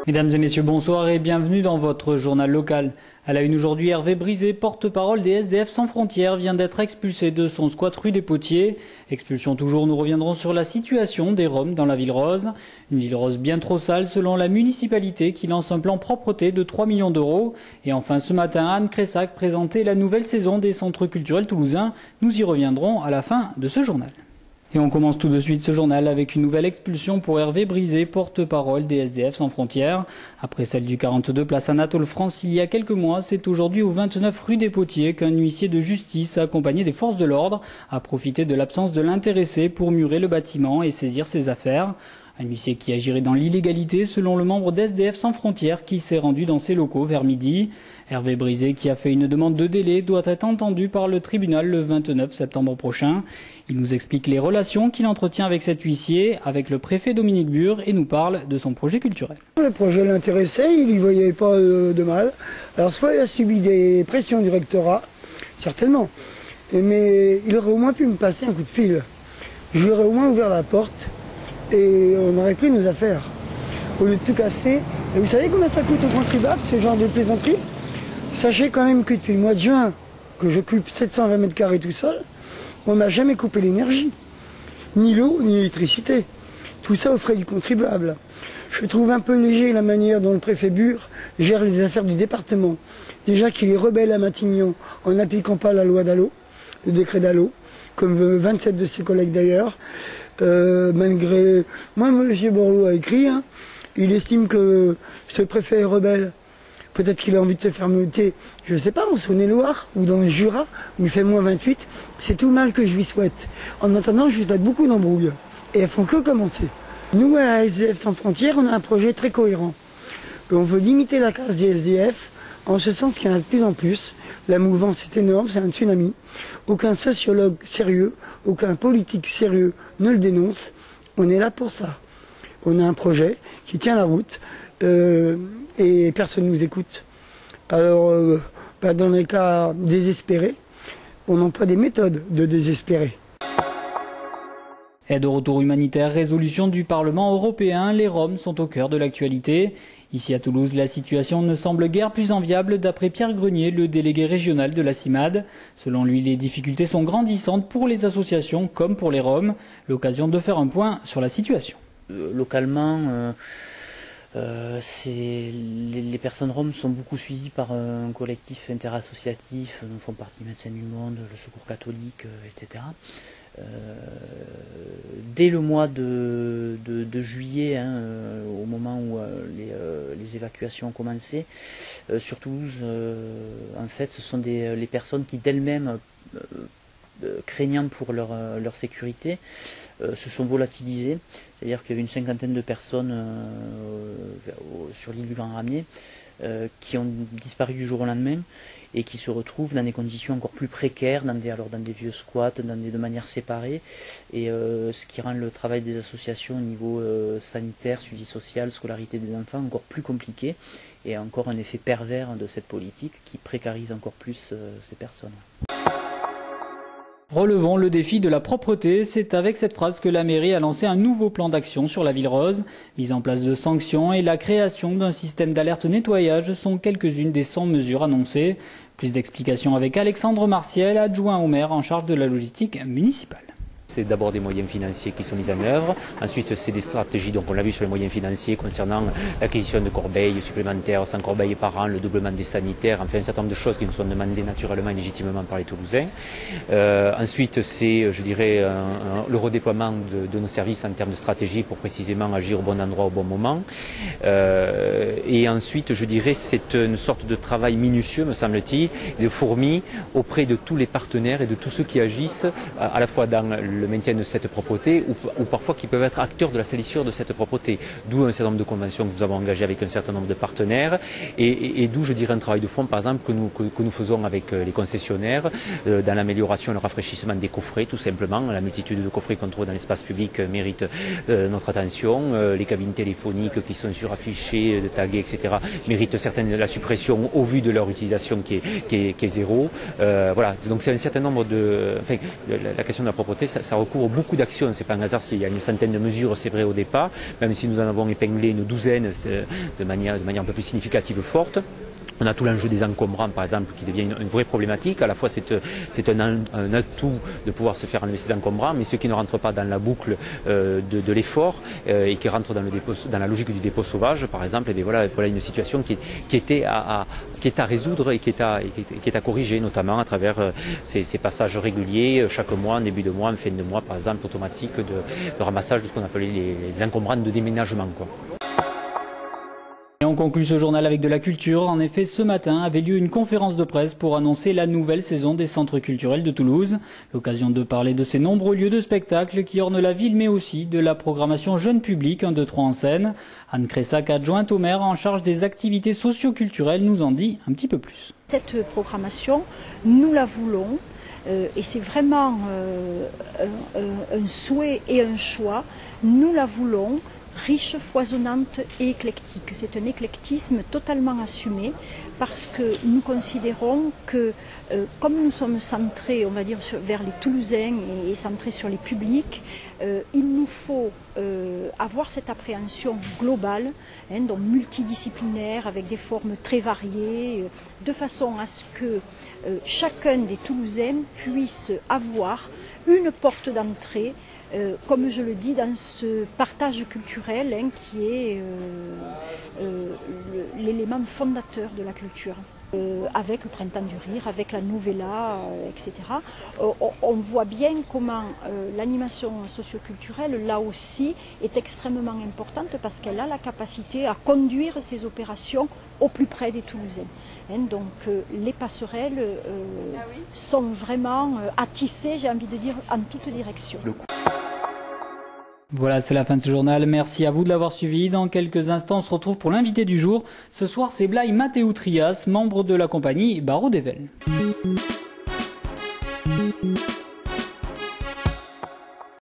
Mesdames et messieurs, bonsoir et bienvenue dans votre journal local. À la une aujourd'hui, Hervé Brisé, porte-parole des SDF sans frontières, vient d'être expulsé de son squat rue des Potiers. Expulsion toujours, nous reviendrons sur la situation des Roms dans la Ville Rose. Une Ville Rose bien trop sale selon la municipalité qui lance un plan propreté de 3 millions d'euros. Et enfin ce matin, Anne Cressac présentait la nouvelle saison des centres culturels toulousains. Nous y reviendrons à la fin de ce journal. Et on commence tout de suite ce journal avec une nouvelle expulsion pour Hervé Brisé, porte-parole des SDF sans frontières. Après celle du 42 place Anatole France il y a quelques mois, c'est aujourd'hui au 29 rue des Potiers qu'un huissier de justice accompagné des forces de l'ordre a profité de l'absence de l'intéressé pour murer le bâtiment et saisir ses affaires. Un huissier qui agirait dans l'illégalité selon le membre d'SDF sans frontières qui s'est rendu dans ses locaux vers midi. Hervé Brisé, qui a fait une demande de délai, doit être entendu par le tribunal le 29 septembre prochain. Il nous explique les relations qu'il entretient avec cet huissier, avec le préfet Dominique Bure, et nous parle de son projet culturel. Le projet l'intéressait, il n'y voyait pas de mal. Alors soit il a subi des pressions du rectorat, certainement, mais il aurait au moins pu me passer un coup de fil. Je lui aurais au moins ouvert la porte et on aurait pris nos affaires. Au lieu de tout casser. Et vous savez combien ça coûte aux contribuables, ce genre de plaisanterie? Sachez quand même que depuis le mois de juin, que j'occupe 720 mètres carrés tout seul, on m'a jamais coupé l'énergie. Ni l'eau, ni l'électricité. Tout ça aux frais du contribuable. Je trouve un peu léger la manière dont le préfet Bure gère les affaires du département. Déjà qu'il est rebelle à Matignon en n'appliquant pas la loi Dallot, le décret Dallot, comme 27 de ses collègues d'ailleurs. Malgré... Moi, M. Borloo a écrit, il estime que ce préfet est rebelle. Peut-être qu'il a envie de se faire muter, je ne sais pas, en Saône-et-Loire ou dans le Jura, où il fait moins 28. C'est tout le mal que je lui souhaite. En attendant, je lui souhaite beaucoup d'embrouilles. Et elles font que commencer. Nous, à SDF sans frontières, on a un projet très cohérent. On veut limiter la casse des SDF, en ce sens qu'il y en a de plus en plus. La mouvance est énorme, c'est un tsunami. Aucun sociologue sérieux, aucun politique sérieux ne le dénonce. On est là pour ça. On a un projet qui tient la route et personne ne nous écoute. Alors, dans les cas désespérés, on emploie des méthodes de désespérer. Aide au retour humanitaire, résolution du Parlement européen, les Roms sont au cœur de l'actualité. Ici à Toulouse, la situation ne semble guère plus enviable d'après Pierre Grenier, le délégué régional de la CIMAD. Selon lui, les difficultés sont grandissantes pour les associations comme pour les Roms. L'occasion de faire un point sur la situation. Localement, les personnes roms sont beaucoup suivies par un collectif interassociatif, dont font partie Médecins du Monde, le Secours catholique, etc. Dès le mois de juillet, au moment où les évacuations ont commencé, sur Toulouse, en fait, ce sont les personnes qui d'elles-mêmes, craignant pour leur sécurité, se sont volatilisées. C'est-à-dire qu'il y avait une cinquantaine de personnes sur l'île du Grand Ramier qui ont disparu du jour au lendemain et qui se retrouvent dans des conditions encore plus précaires, dans des vieux squats, de manière séparée, et ce qui rend le travail des associations au niveau sanitaire, suivi social, scolarité des enfants encore plus compliqué, et encore un effet pervers de cette politique qui précarise encore plus ces personnes. Relevons le défi de la propreté. C'est avec cette phrase que la mairie a lancé un nouveau plan d'action sur la Ville Rose. Mise en place de sanctions et la création d'un système d'alerte nettoyage sont quelques-unes des 100 mesures annoncées. Plus d'explications avec Alexandre Martiel, adjoint au maire en charge de la logistique municipale. C'est d'abord des moyens financiers qui sont mis en œuvre. Ensuite, c'est des stratégies, donc on l'a vu sur les moyens financiers concernant l'acquisition de corbeilles supplémentaires, 100 corbeilles par an, le doublement des sanitaires, enfin un certain nombre de choses qui nous sont demandées naturellement et légitimement par les Toulousains. Ensuite, c'est, je dirais, le redéploiement de nos services en termes de stratégie pour précisément agir au bon endroit au bon moment. Et ensuite, je dirais, c'est une sorte de travail minutieux, me semble-t-il, de fourmi auprès de tous les partenaires et de tous ceux qui agissent à la fois dans le maintien de cette propreté ou parfois qui peuvent être acteurs de la salissure de cette propreté. D'où un certain nombre de conventions que nous avons engagées avec un certain nombre de partenaires et d'où, je dirais, un travail de fond, par exemple, que nous faisons avec les concessionnaires dans l'amélioration et le rafraîchissement des coffrets, tout simplement. La multitude de coffrets qu'on trouve dans l'espace public mérite notre attention. Les cabines téléphoniques qui sont suraffichées, taguées, etc. méritent certainement la suppression au vu de leur utilisation qui est zéro. Voilà. Donc c'est un certain nombre de... Enfin, la question de la propreté, ça ça recouvre beaucoup d'actions. C'est pas un hasard s'il y a une centaine de mesures, c'est vrai au départ, même si nous en avons épinglé une douzaine de manière un peu plus significative, forte. On a tout l'enjeu des encombrants, par exemple, qui devient une vraie problématique. À la fois, c'est un atout de pouvoir se faire enlever ces encombrants, mais ceux qui ne rentrent pas dans la boucle de l'effort et qui rentrent dans la logique du dépôt sauvage, par exemple, et bien voilà une situation qui est à résoudre et qui est à corriger, notamment à travers ces passages réguliers, chaque mois, en début de mois, en fin de mois, par exemple, automatique de ramassage de ce qu'on appelait les encombrants de déménagement, quoi. Et on conclut ce journal avec de la culture. En effet, ce matin avait lieu une conférence de presse pour annoncer la nouvelle saison des centres culturels de Toulouse. L'occasion de parler de ces nombreux lieux de spectacle qui ornent la ville, mais aussi de la programmation jeune public 1, 2, 3 en scène. Anne Cressac, adjointe au maire en charge des activités socio-culturelles, nous en dit un petit peu plus. Cette programmation, nous la voulons. Et c'est vraiment un souhait et un choix. Nous la voulons riche, foisonnante et éclectique. C'est un éclectisme totalement assumé parce que nous considérons que comme nous sommes centrés, on va dire, vers les Toulousains et centrés sur les publics, il nous faut avoir cette appréhension globale, donc multidisciplinaire, avec des formes très variées, de façon à ce que chacun des Toulousains puisse avoir une porte d'entrée, comme je le dis, dans ce partage culturel qui est l'élément fondateur de la culture. Avec le Printemps du Rire, avec la Novella, etc. On voit bien comment l'animation socioculturelle, là aussi, est extrêmement importante parce qu'elle a la capacité à conduire ces opérations au plus près des Toulousains. Donc les passerelles sont vraiment à tisser, j'ai envie de dire, en toutes directions. Voilà, c'est la fin de ce journal. Merci à vous de l'avoir suivi. Dans quelques instants, on se retrouve pour l'invité du jour. Ce soir, c'est Blai Mathéou Trias, membre de la compagnie Barreau d'Evel.